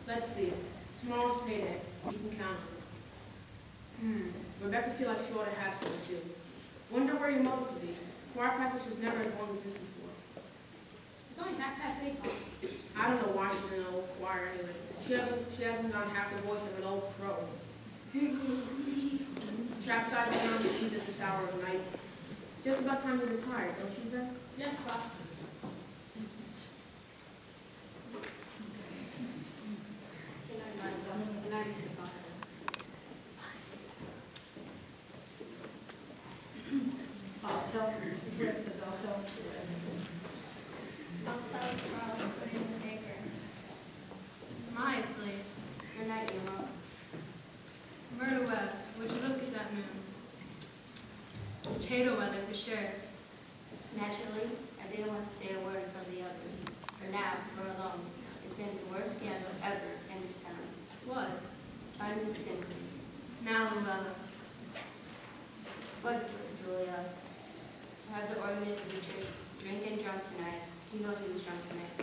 Let's see. Tomorrow's payday. You can count on it. Rebecca feel like she ought to have some too. Wonder where your mother could be. Choir practice was never as long as this before. It's only 8:30. I don't know why she's in an old choir anyway. She hasn't got half the voice of an old crow. Capsizing on the seats at this hour of night. Just about time to retire, don't you think? Yes, Pop. Mrs. Ware says I'll tell I'll tell Charles, put it in the paper. My, it's late. Good night, Emma. Murder web, would you look at that moon? Potato weather for sure. Naturally, I didn't want to say a word from the others. For now, we're alone. It's been the worst scandal ever in this town. What? Trying the Stimpsons. Now, Luella. What, Julia? To have the organist of the church drink and drunk tonight. You know he was drunk tonight.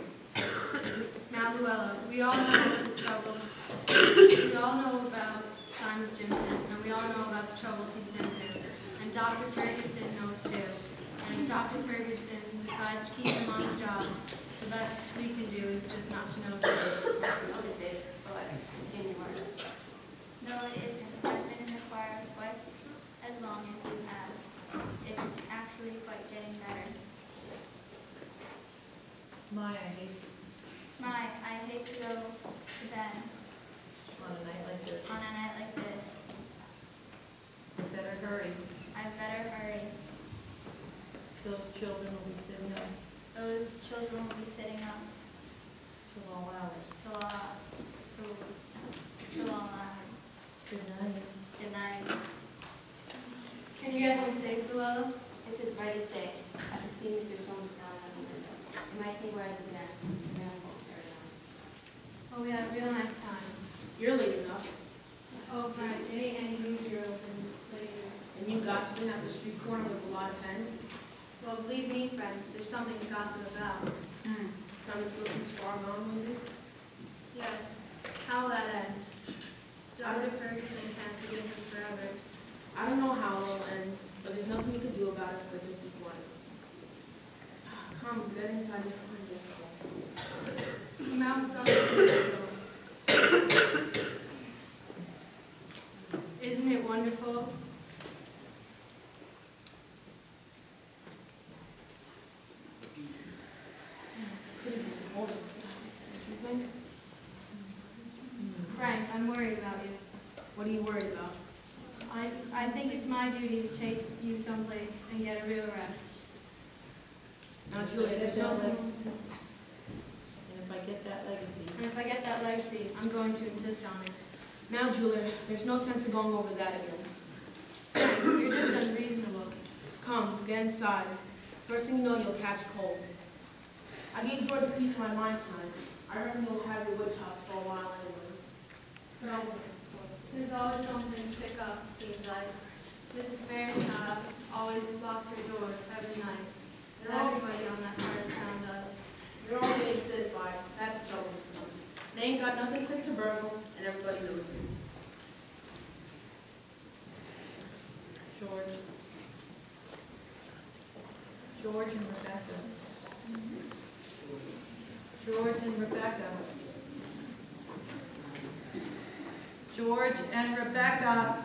Now, Luella, we all know the troubles. We all know about Simon Stimson, and we all know about the troubles he's been through. And Dr. Ferguson knows too. And if Dr. Ferguson decides to keep him on his job, the best we can do is just not to notice it. Not to notice it, but it's getting worse. No, it isn't. I've been in the choir twice as long as you have. It's actually quite getting better. I hate to go to bed on a night like this. on a night like this. You better hurry. I better hurry. Those children will be sitting up Those children will be sitting up till all hours. till all hours. Good night. Good night. Can you get home safe, Luella? It's his brightest day. I can see Mr. Soames down at the window. You might think we're at the nest. And I won't carry on. Oh, we had a real nice time. You're late enough. Oh, right. It ain't any easier open later. And you gossiping at the street corner with a lot of pens. Well, believe me, friend, there's something to gossip about. Simon Silton's far gone, was it? Yes. How will that end? Dr. Ferguson can't forgive him forever. I don't know how it'll end, but there's nothing you can do about it but just be quiet. Come, get inside before it gets cold. The mountains are beautiful. Isn't it wonderful? It's pretty cold inside, don't you think? Frank, I'm worried about you. What are you worried about? I think it's my duty to take you someplace and get a real rest. Now, Julia, there's no sense. And if I get that legacy, And if I get that legacy, I'm going to insist on it. Now, Julia, there's no sense in going over that again. Frank, you're just unreasonable. Come, get inside. First thing you know, you'll catch cold. I gave George a piece of my mind tonight. I reckon you'll have your wood chopped for a while anyway. No. There's always something to pick up, it seems like. Mrs. Fairchild always locks her door every night. And everybody on that part of town does. You're all getting citified. That's the trouble. They ain't got nothing fit to burgle, and everybody knows it. George. George and Rebecca. George and Rebecca. George and Rebecca.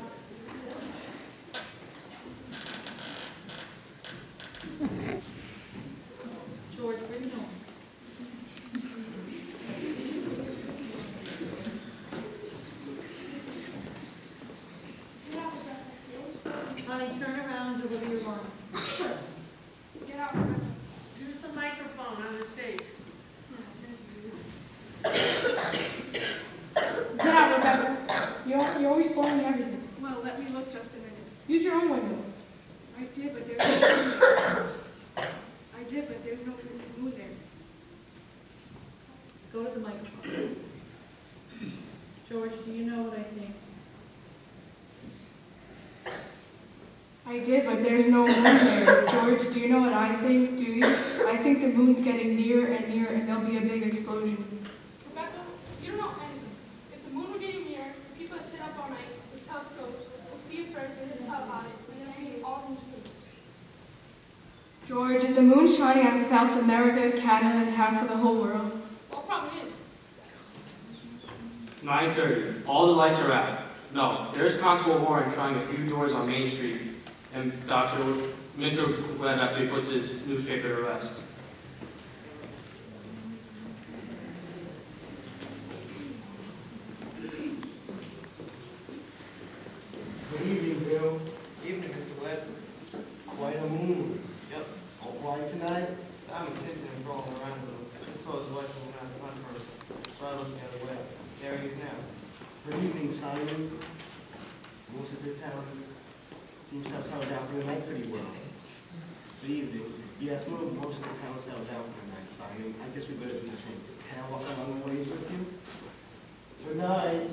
George, where are you going? Honey, turn around and deliver your line. Get out. Use the microphone on the stage. Get out, Rebecca. You're always blowing everything. Well, let me look just a minute. Use your own window. I did, but there's no moon there. Go to the microphone. George, do you know what I think? I did, but there's no moon there. George, do you know what I think? Do you? I think the moon's getting nearer and nearer, and there'll be a big explosion. Rebecca, you don't know anything. George, is the moon shining on South America, Canada, and half of the whole world? What problem is? 9:30. All the lights are out. No, there's Constable Warren trying a few doors on Main Street, and Mr. Webb after he puts his newspaper to rest. Good evening, Bill. Evening, Mr. Webb. Quite a moon. Yep. All quiet tonight? Simon Stinson and crawling around a little. Just saw his wife going out to hunt first. So I looked the other way. There he is now. Good evening, Simon. Most of the town seems to have settled down for the night pretty well. Good evening. Yes, most of the town settled down for the night, Simon. I guess we better do the same. Can I walk along the ways with you? Good night.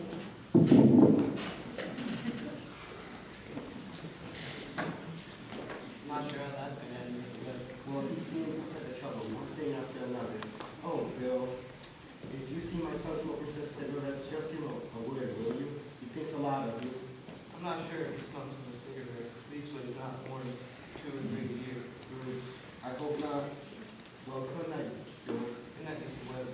I'm not sure how that's going to end, Mr. Webb. Well, he seemed to put the trouble one thing after another. Oh, Bill, if you see my son smoking cigarettes, just give him a word, will you? He thinks a lot of you. I'm not sure if he smokes those cigarettes. These ways not more than 2 or 3 a year. I hope not. Well, good night, Bill. Good night, Mr. Webb.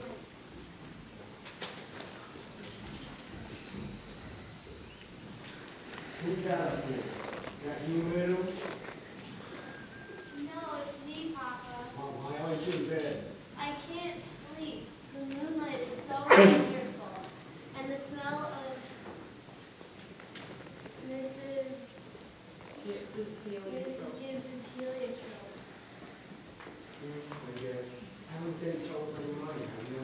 Who's that up there? That you, Myrtle? No, it's me, Papa. Oh, why aren't you in bed? I can't sleep. The moonlight is so wonderful. And the smell of Mrs. Gibbs's heliotrope. I guess. I haven't been told any money, have you?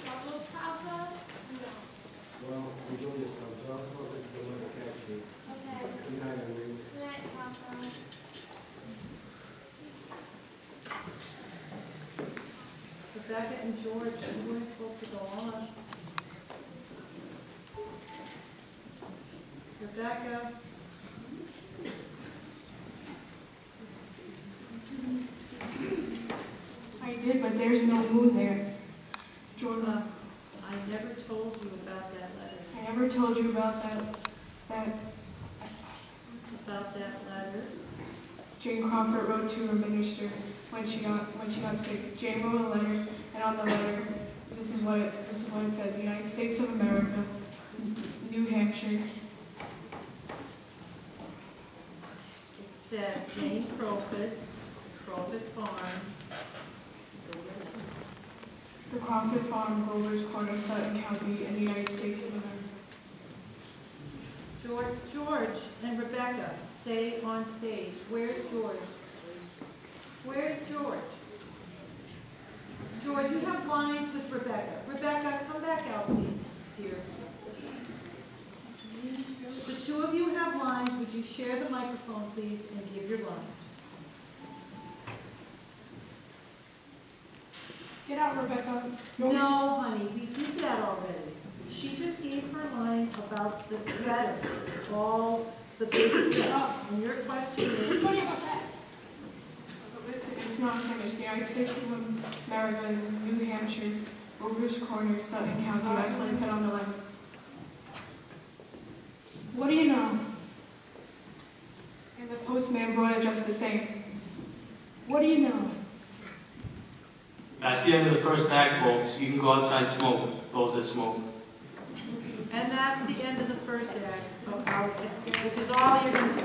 Troubles, Papa? No. Well, enjoy yourself. I'll talk to you when I catch you. Okay. Good night, Emily. Good night, Papa. Rebecca and George, you weren't supposed to go on. Rebecca. I did, but there's no moon there. George, I never told you about that letter. I never told you about that About that letter? Jane Crawford wrote to her minister when she got sick. Jane wrote a letter, and on the letter, this is what it said: the United States of America, New Hampshire. It said Jane Crawford, Crawford Farm. The Crawford Farm, Grover's Corner, Sutton County, in the United States of America. George and Rebecca, stay on stage. Where's George? Where's George? George, you have lines with Rebecca. Rebecca, come back out, please, dear. The two of you have lines. Would you share the microphone, please, and give your line? Get out, Rebecca. No, honey, we did that already. She just gave her line about the letter, all the big things. And your question is, Funny about that. It's not finished. The United States of America, New Hampshire, Grover's Corner, Sutton County. That's what it said on the letter. What do you know? And the postman brought it just the same. What do you know? That's the end of the first act, folks. You can go outside and smoke, those that smoke. and that's the end of the first act of our, which is all you're going to say.